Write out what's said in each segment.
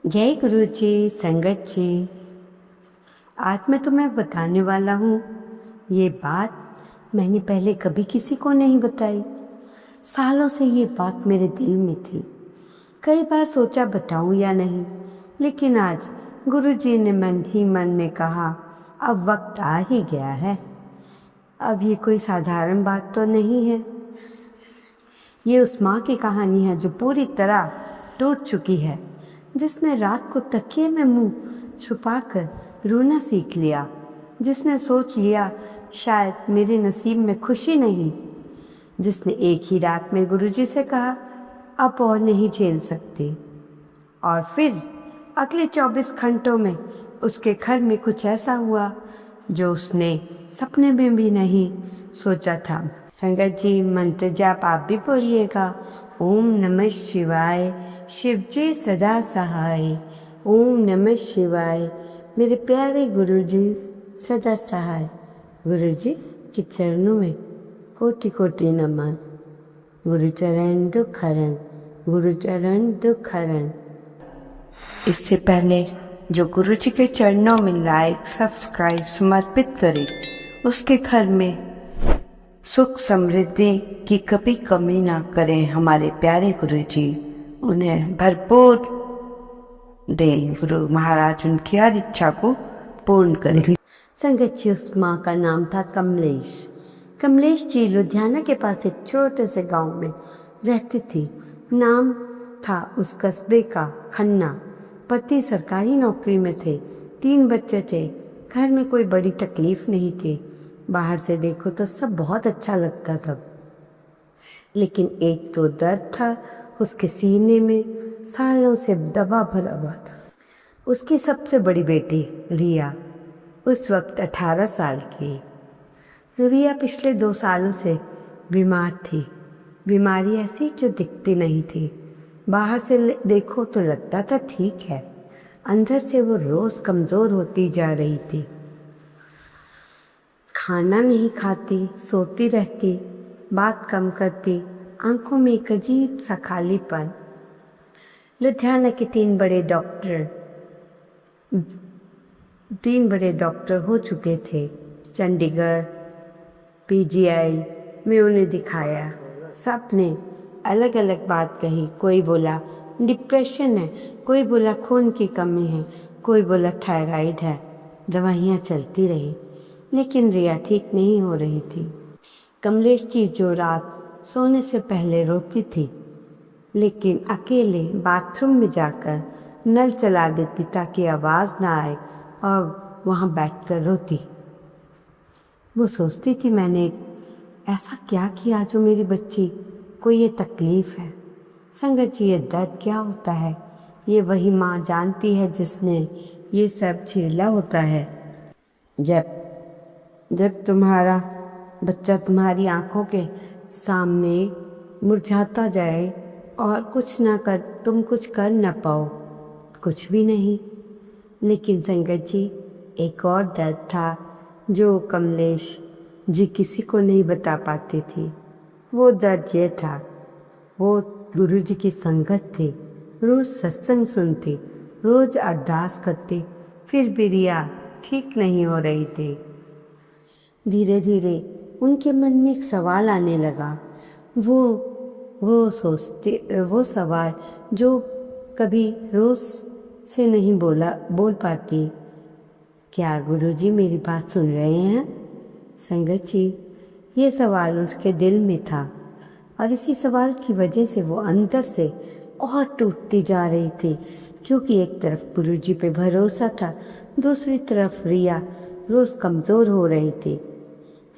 जय गुरु जी, संगत जी। आज मैं तुम्हें बताने वाला हूँ ये बात मैंने पहले कभी किसी को नहीं बताई। सालों से ये बात मेरे दिल में थी। कई बार सोचा बताऊँ या नहीं, लेकिन आज गुरु जी ने मन ही मन में कहा अब वक्त आ ही गया है। अब ये कोई साधारण बात तो नहीं है। ये उस माँ की कहानी है जो पूरी तरह टूट चुकी है, जिसने रात को तकिए में मुंह छुपाकर रोना सीख लिया, जिसने सोच लिया शायद मेरे नसीब में खुशी नहीं, जिसने एक ही रात में गुरुजी से कहा अब और नहीं झेल सकती, और फिर अगले 24 घंटों में उसके घर में कुछ ऐसा हुआ जो उसने सपने में भी नहीं सोचा था। संगत जी, मंत्र जाप आप भी बोलिएगा। ओम नमः शिवाय, शिव जी सदा सहाय। ओम नमः शिवाय, मेरे प्यारे गुरु जी सदा सहाय। गुरु जी के चरणों में कोटि कोटि नमन। गुरु चरण दुख हरण, गुरु चरण दुख हरण। इससे पहले जो गुरु जी के चरणों में लाइक सब्सक्राइब समर्पित करे, उसके घर में सुख समृद्धि की कभी कमी ना करें हमारे प्यारे गुरु जी। उन्हें भरपूर दें गुरु महाराज, उनकी हर इच्छा को पूर्ण करें। संगत जी, उस माँ का नाम था कमलेश। कमलेश जी लुधियाना के पास एक छोटे से गांव में रहती थी। नाम था उस कस्बे का खन्ना। पति सरकारी नौकरी में थे, 3 बच्चे थे। घर में कोई बड़ी तकलीफ नहीं थी। बाहर से देखो तो सब बहुत अच्छा लगता था, लेकिन एक तो दर्द था उसके सीने में, सालों से दबा भरा हुआ था। उसकी सबसे बड़ी बेटी रिया उस वक्त 18 साल की। रिया पिछले 2 सालों से बीमार थी। बीमारी ऐसी जो दिखती नहीं थी। बाहर से देखो तो लगता था ठीक है, अंदर से वो रोज़ कमज़ोर होती जा रही थी। खाना नहीं खाती, सोती रहती, बात कम करती, आंखों में एक अजीब सा खालीपन। लुधियाना के 3 बड़े डॉक्टर हो चुके थे। चंडीगढ़ पीजीआई में उन्हें दिखाया। सब ने अलग अलग बात कही। कोई बोला डिप्रेशन है, कोई बोला खून की कमी है, कोई बोला थायराइड है। दवाइयाँ चलती रही, लेकिन रिया ठीक नहीं हो रही थी। कमलेश जी जो रात सोने से पहले रोती थी, लेकिन अकेले बाथरूम में जाकर नल चला देती ताकि आवाज़ ना आए, और वहाँ बैठकर रोती। वो सोचती थी मैंने ऐसा क्या किया जो मेरी बच्ची को ये तकलीफ़ है। संगत जी, ये दर्द क्या होता है ये वही माँ जानती है जिसने ये सब झेला होता है। जब तुम्हारा बच्चा तुम्हारी आंखों के सामने मुरझाता जाए और तुम कुछ कर ना पाओ, कुछ भी नहीं। लेकिन संगत जी, एक और दर्द था जो कमलेश जी किसी को नहीं बता पाती थी। वो दर्द ये था, वो गुरु जी की संगत थी। रोज़ सत्संग सुनती, रोज़ अरदास करती, फिर भी रिया ठीक नहीं हो रही थी। धीरे धीरे उनके मन में एक सवाल आने लगा। वो सवाल जो कभी रोज़ से नहीं बोल पाती। क्या गुरुजी मेरी बात सुन रहे हैं? संगत जी, ये सवाल उसके दिल में था, और इसी सवाल की वजह से वो अंदर से और टूटती जा रही थी, क्योंकि एक तरफ गुरुजी पे भरोसा था, दूसरी तरफ रिया रोज़ कमज़ोर हो रही थी।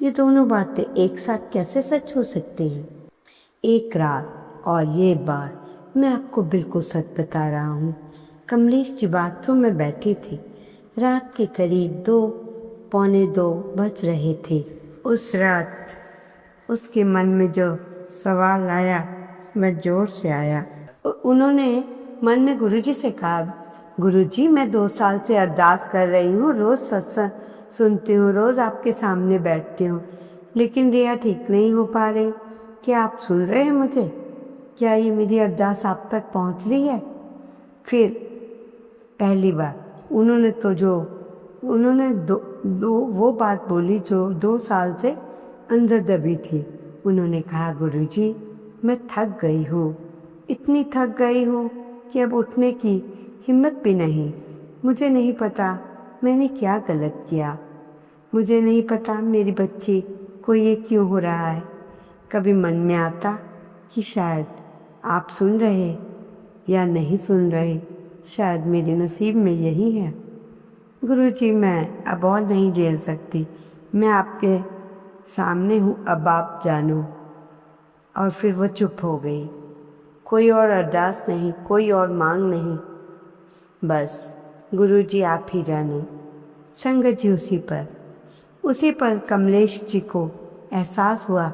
ये दोनों बातें एक साथ कैसे सच हो सकती हैं? एक रात, और ये बात मैं आपको बिल्कुल सच बता रहा हूँ, कमलेश जी बाथरूम में बैठी थी। रात के करीब 2 पौने 2 बज रहे थे। उस रात उसके मन में जो सवाल आया वह जोर से आया। उन्होंने मन में गुरुजी से कहा, गुरुजी मैं 2 साल से अरदास कर रही हूँ, रोज़ सत्संग सुनती हूँ, रोज़ आपके सामने बैठती हूँ, लेकिन रिया ठीक नहीं हो पा रही। क्या आप सुन रहे हैं मुझे? क्या ये मेरी अरदास आप तक पहुँच रही है? फिर पहली बार उन्होंने दो वो बात बोली जो 2 साल से अंदर दबी थी। उन्होंने कहा, गुरुजी, मैं थक गई हूँ, इतनी थक गई हूँ कि अब उठने की हिम्मत भी नहीं। मुझे नहीं पता मैंने क्या गलत किया, मुझे नहीं पता मेरी बच्ची को ये क्यों हो रहा है। कभी मन में आता कि शायद आप सुन रहे या नहीं सुन रहे, शायद मेरे नसीब में यही है। गुरुजी, मैं अब और नहीं झेल सकती, मैं आपके सामने हूँ, अब आप जानो। और फिर वो चुप हो गई। कोई और अरदास नहीं, कोई और मांग नहीं, बस गुरुजी आप ही जाने। संगत जी, उसी पल कमलेश जी को एहसास हुआ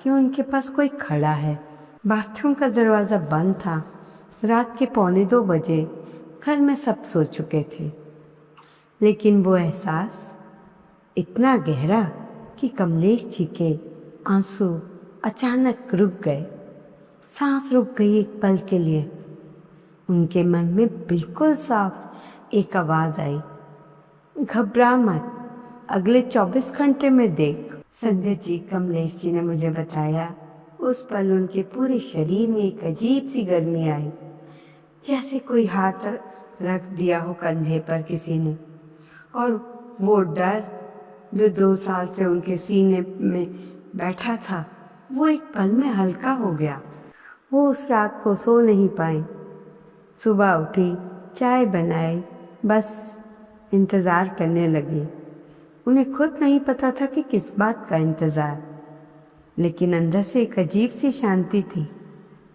कि उनके पास कोई खड़ा है। बाथरूम का दरवाज़ा बंद था। रात के 1:45 बजे घर में सब सो चुके थे, लेकिन वो एहसास इतना गहरा कि कमलेश जी के आंसू अचानक रुक गए। सांस रुक गई एक पल के लिए। उनके मन में बिल्कुल साफ एक आवाज़ आई, घबरा मत, अगले 24 घंटे में देख। संगत जी, कमलेश जी ने मुझे बताया, उस पल उनके पूरे शरीर में एक अजीब सी गर्मी आई, जैसे कोई हाथ रख दिया हो कंधे पर किसी ने। और वो डर जो 2 साल से उनके सीने में बैठा था, वो एक पल में हल्का हो गया। वो उस रात को सो नहीं पाई। सुबह उठी, चाय बनाई, बस इंतज़ार करने लगी। उन्हें खुद नहीं पता था कि किस बात का इंतज़ार, लेकिन अंदर से एक अजीब सी शांति थी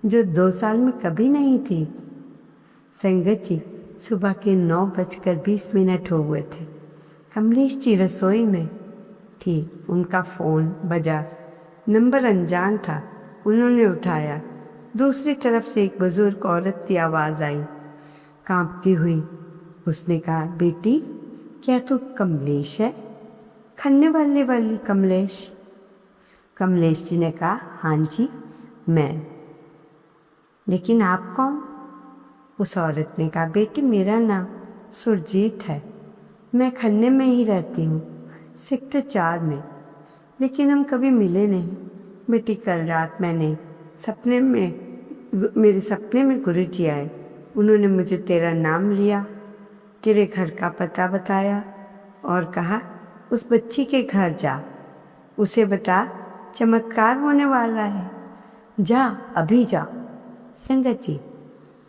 जो 2 साल में कभी नहीं थी। संगत जी, सुबह के 9:20 हो गए थे। कमलेश जी रसोई में थी। उनका फ़ोन बजा। नंबर अनजान था। उन्होंने उठाया। दूसरी तरफ से एक बुजुर्ग औरत की आवाज़ आई, कांपती हुई। उसने कहा, बेटी, क्या तू कमलेश है? खन्ने वाली कमलेश? कमलेश जी ने कहा, हाँ जी, मैं। लेकिन आप कौन? उस औरत ने कहा, बेटी, मेरा नाम सुरजीत है, मैं खन्ने में ही रहती हूँ, सेक्टर 4 में, लेकिन हम कभी मिले नहीं। बेटी, कल रात मेरे सपने में गुरुजी आए। उन्होंने मुझे तेरा नाम लिया, तेरे घर का पता बताया और कहा, उस बच्ची के घर जा, उसे बता चमत्कार होने वाला है, जा, अभी जा। संगत जी,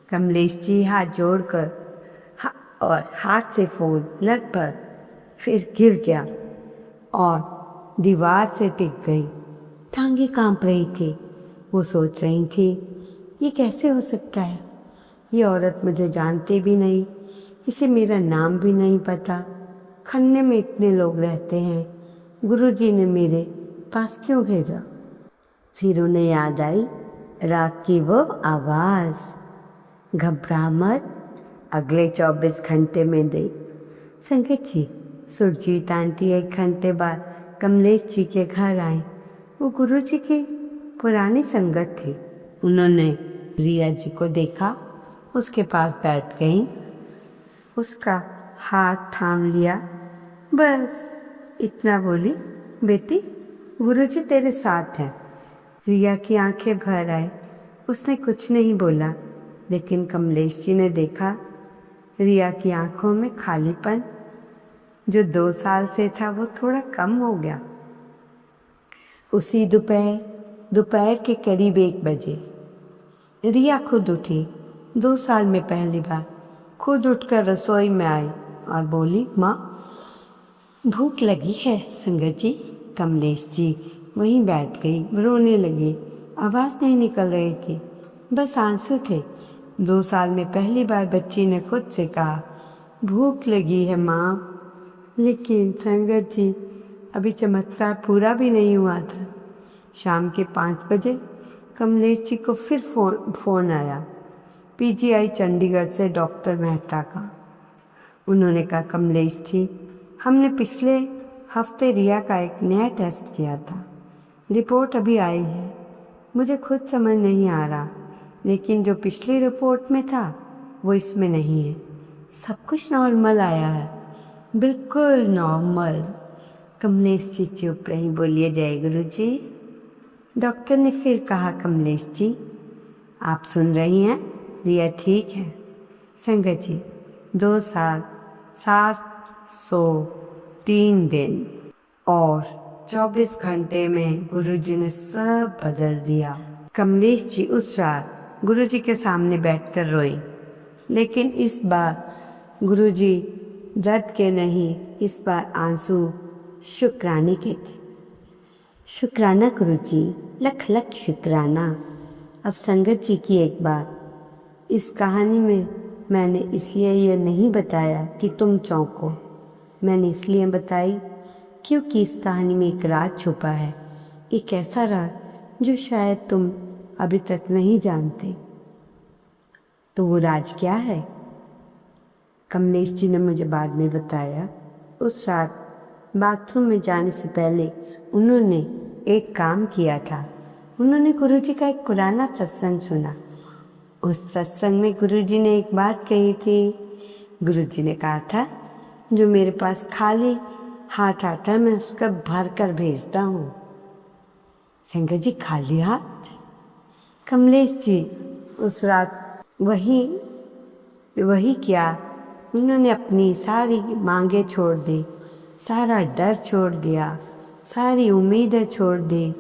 कमलेश जी हाथ जोड़कर और हाथ से फ़ोन लगभग फिर गिर गया और दीवार से टिक गई। टांगें कांप रही थी। वो सोच रही थी, ये कैसे हो सकता है? ये औरत मुझे जानती भी नहीं, इसे मेरा नाम भी नहीं पता। खन्ने में इतने लोग रहते हैं, गुरुजी ने मेरे पास क्यों भेजा? फिर उन्हें याद आई रात की वो आवाज़, घबरा मत, अगले 24 घंटे में दे। संगत जी, सुरजीत आंटी 1 घंटे बाद कमलेश जी के घर आई। वो गुरुजी की पुरानी संगत थी। उन्होंने रिया जी को देखा, उसके पास बैठ गई, उसका हाथ थाम लिया, बस इतना बोली, बेटी, गुरुजी तेरे साथ हैं। रिया की आंखें भर आई। उसने कुछ नहीं बोला, लेकिन कमलेश जी ने देखा रिया की आंखों में खालीपन जो 2 साल से था वो थोड़ा कम हो गया। उसी दोपहर के करीब 1 बजे रिया खुद उठी। 2 साल में पहली बार खुद उठकर रसोई में आई और बोली, माँ, भूख लगी है। संगत जी, कमलेश जी वहीं बैठ गई, रोने लगी। आवाज़ नहीं निकल रही थी, बस आंसू थे। 2 साल में पहली बार बच्ची ने खुद से कहा, भूख लगी है माँ। लेकिन संगत जी, अभी चमत्कार पूरा भी नहीं हुआ था। शाम के 5 बजे कमलेश जी को फिर फ़ोन आया, पीजीआई चंडीगढ़ से डॉक्टर मेहता का। उन्होंने कहा, कमलेश जी, हमने पिछले हफ्ते रिया का एक नया टेस्ट किया था, रिपोर्ट अभी आई है। मुझे खुद समझ नहीं आ रहा, लेकिन जो पिछली रिपोर्ट में था वो इसमें नहीं है। सब कुछ नॉर्मल आया है, बिल्कुल नॉर्मल। कमलेश जी चुप रही। बोलिए जय गुरु जी। डॉक्टर ने फिर कहा, कमलेश जी आप सुन रही हैं, रिया ठीक है। संगत जी 2 साल 703 दिन और 24 घंटे में गुरुजी ने सब बदल दिया। कमलेश जी उस रात गुरुजी के सामने बैठकर रोई, लेकिन इस बार गुरुजी दर्द के नहीं, इस बार आंसू शुक्राने के थे। शुक्राना गुरुजी, लख लख शुक्राना। अब संगत जी की एक बात, इस कहानी में मैंने इसलिए ये नहीं बताया कि तुम चौंको, मैंने इसलिए बताई क्योंकि इस कहानी में एक राज छुपा है, एक ऐसा राज जो शायद तुम अभी तक नहीं जानते। तो वो राज क्या है? कमलेश जी ने मुझे बाद में बताया, उस रात बाथरूम में जाने से पहले उन्होंने एक काम किया था। उन्होंने गुरुजी का एक पुराना सत्संग सुना। उस सत्संग में गुरुजी ने एक बात कही थी। गुरुजी ने कहा था, जो मेरे पास खाली हाथ आता है मैं उसका भर कर भेजता हूँ। संगत जी खाली हाथ? कमलेश जी उस रात वही किया। उन्होंने अपनी सारी मांगे छोड़ दी, सारा डर छोड़ दिया, सारी उम्मीदें छोड़ दी।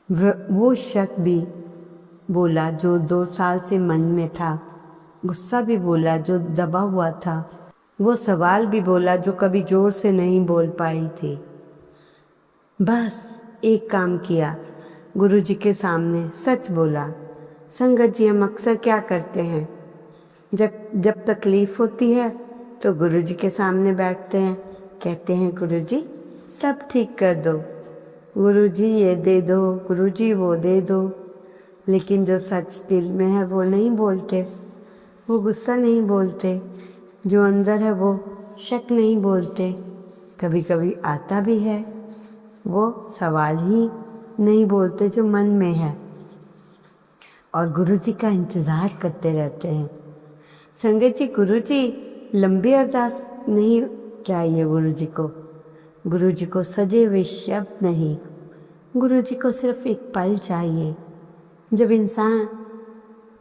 वो शक भी बोला जो 2 साल से मन में था, गुस्सा भी बोला जो दबा हुआ था, वो सवाल भी बोला जो कभी जोर से नहीं बोल पाई थी। बस एक काम किया, गुरुजी के सामने सच बोला। संगत जी हम अक्सर क्या करते हैं, जब तकलीफ़ होती है तो गुरुजी के सामने बैठते हैं, कहते हैं गुरुजी सब ठीक कर दो, गुरुजी ये दे दो, गुरुजी वो दे दो। लेकिन जो सच दिल में है वो नहीं बोलते, वो गुस्सा नहीं बोलते, जो अंदर है वो शक नहीं बोलते। कभी कभी आता भी है, वो सवाल ही नहीं बोलते जो मन में है, और गुरुजी का इंतज़ार करते रहते हैं। संगत जी गुरुजी लंबी अरदास नहीं चाहिए गुरुजी को सजे हुए शब्द नहीं, गुरुजी को सिर्फ एक पल चाहिए जब इंसान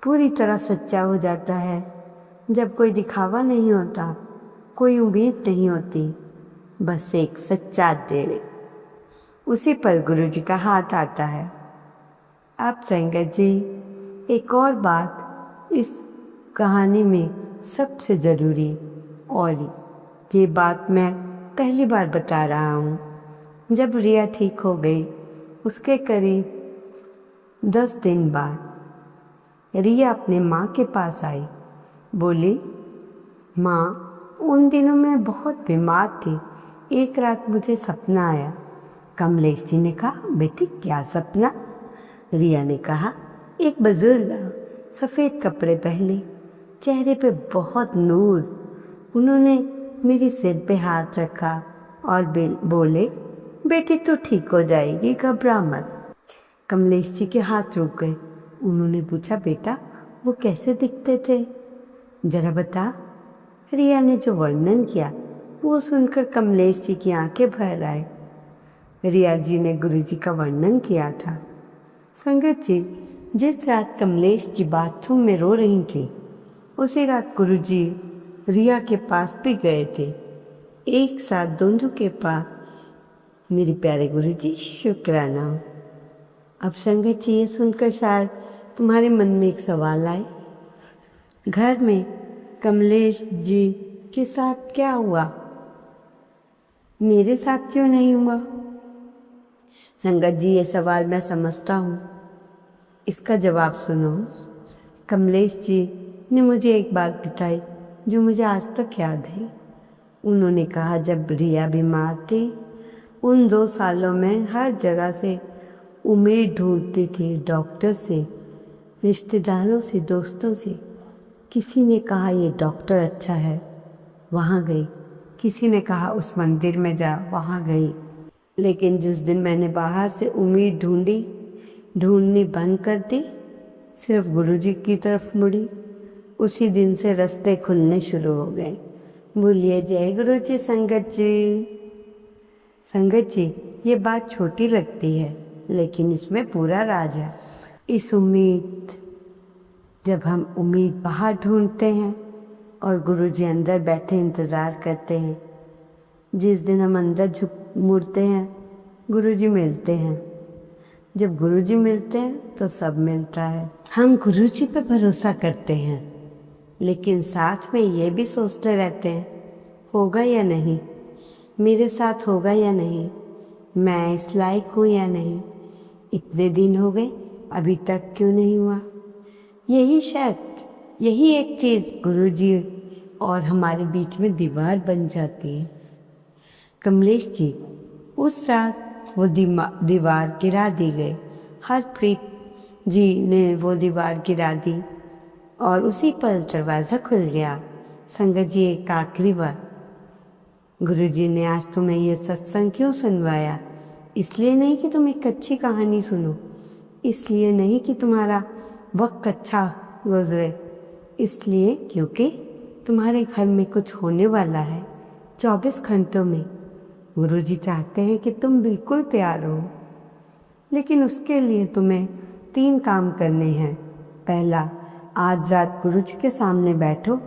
पूरी तरह सच्चा हो जाता है, जब कोई दिखावा नहीं होता, कोई उम्मीद नहीं होती, बस एक सच्चा दिल। उसी पल गुरुजी का हाथ आता है। अब संगत जी एक और बात इस कहानी में सबसे ज़रूरी, और ये बात मैं पहली बार बता रहा हूँ। जब रिया ठीक हो गई उसके करीब 10 दिन बाद रिया अपने माँ के पास आई। बोली, माँ उन दिनों मैं बहुत बीमार थी, एक रात मुझे सपना आया। कमलेश जी ने कहा, बेटी क्या सपना? रिया ने कहा, एक बुजुर्ग सफ़ेद कपड़े पहने, चेहरे पे बहुत नूर, उन्होंने मेरे सिर पे हाथ रखा और बोले, बेटी तो ठीक हो जाएगी, घबरा मत। कमलेश जी के हाथ रुक गए। उन्होंने पूछा, बेटा वो कैसे दिखते थे, जरा बता। रिया ने जो वर्णन किया वो सुनकर कमलेश जी की आंखें भर आई। रिया जी ने गुरुजी का वर्णन किया था। संगत जी जिस रात कमलेश जी बाथरूम में रो रही थी, उसी रात गुरुजी रिया के पास भी गए थे, एक साथ दोनों के पास। मेरे प्यारे गुरुजी शुक्राना। अब संगत जी ये सुनकर शायद तुम्हारे मन में एक सवाल आए, घर में कमलेश जी के साथ क्या हुआ, मेरे साथ क्यों नहीं हुआ? संगत जी ये सवाल मैं समझता हूँ, इसका जवाब सुनो। कमलेश जी ने मुझे एक बात बताई जो मुझे आज तक याद है। उन्होंने कहा, जब रिया बीमार थी उन 2 सालों में हर जगह से उम्मीद ढूंढती थी, डॉक्टर से, रिश्तेदारों से, दोस्तों से। किसी ने कहा ये डॉक्टर अच्छा है, वहाँ गई। किसी ने कहा उस मंदिर में जा, वहाँ गई। लेकिन जिस दिन मैंने बाहर से उम्मीद ढूंढनी बंद कर दी, सिर्फ गुरुजी की तरफ मुड़ी, उसी दिन से रास्ते खुलने शुरू हो गए। बोलिए जय गुरु जी संगत जी। संगत जी, ये बात छोटी लगती है लेकिन इसमें पूरा राज है। इस उम्मीद, जब हम उम्मीद बाहर ढूंढते हैं और गुरु जी अंदर बैठे इंतज़ार करते हैं, जिस दिन हम अंदर झुक मुड़ते हैं गुरु जी मिलते हैं। जब गुरु जी मिलते हैं तो सब मिलता है। हम गुरु जी पे भरोसा करते हैं लेकिन साथ में ये भी सोचते रहते हैं होगा या नहीं, मेरे साथ होगा या नहीं, मैं इस लायक हूँ या नहीं, इतने दिन हो गए अभी तक क्यों नहीं हुआ। यही शक, यही एक चीज़ गुरुजी और हमारे बीच में दीवार बन जाती है। कमलेश जी, उस रात वो दीवार गिरा दी गई। हरप्रीत जी ने वो दीवार गिरा दी और उसी पल दरवाज़ा खुल गया। संगत जी, एक आखिरी बार, गुरुजी ने आज तुम्हें ये सत्संग क्यों सुनवाया? इसलिए नहीं कि तुम एक अच्छी कहानी सुनो, इसलिए नहीं कि तुम्हारा वक्त अच्छा गुजरे, इसलिए क्योंकि तुम्हारे घर में कुछ होने वाला है 24 घंटों में। गुरुजी चाहते हैं कि तुम बिल्कुल तैयार हो, लेकिन उसके लिए तुम्हें 3 काम करने हैं। पहला, आज रात गुरुजी के सामने बैठो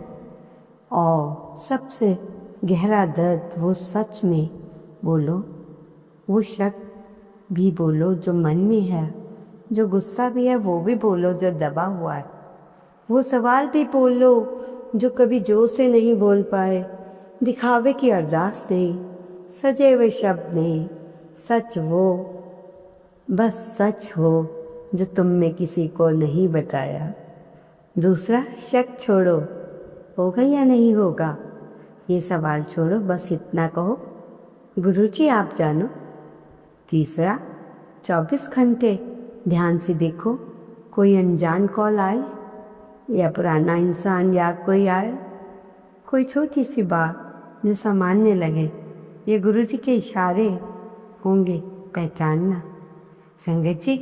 और सबसे गहरा दर्द वो सच में बोलो, वो शक भी बोलो जो मन में है, जो गुस्सा भी है वो भी बोलो जो दबा हुआ है, वो सवाल भी बोलो जो कभी जोर से नहीं बोल पाए, दिखावे की अरदास नहीं, सजे हुए शब्द नहीं, सच वो, बस सच हो जो तुमने किसी को नहीं बताया। दूसरा, शक छोड़ो, होगा या नहीं होगा ये सवाल छोड़ो, बस इतना कहो गुरुजी आप जानो। तीसरा, 24 घंटे ध्यान से देखो, कोई अनजान कॉल आए या पुराना इंसान या कोई आए, कोई छोटी सी बात जो सामान्य लगे, ये गुरुजी के इशारे होंगे, पहचानना। संगत जी,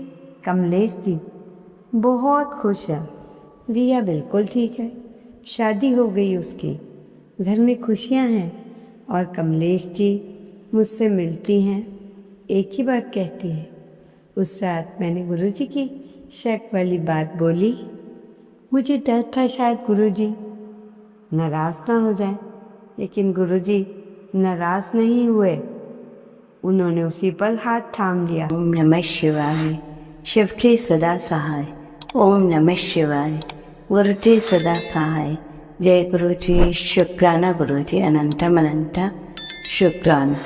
कमलेश जी बहुत खुश है, रिया बिल्कुल ठीक है, शादी हो गई उसकी, घर में खुशियां हैं और कमलेश जी मुझसे मिलती हैं, एक ही बात कहती है। उस रात मैंने गुरुजी की शक वाली बात बोली, मुझे डर था शायद गुरुजी नाराज़ ना हो जाए, लेकिन गुरुजी नाराज़ नहीं हुए, उन्होंने उसी पल हाथ थाम लिया। ओम नमः शिवाय, शिव जी सदा सहाय। ओम नमः शिवाय, गुरु जी सदा सहाय। जय गुरु जी, शुक्राना गुरु जी, अनंतम अनंत शुक्राना।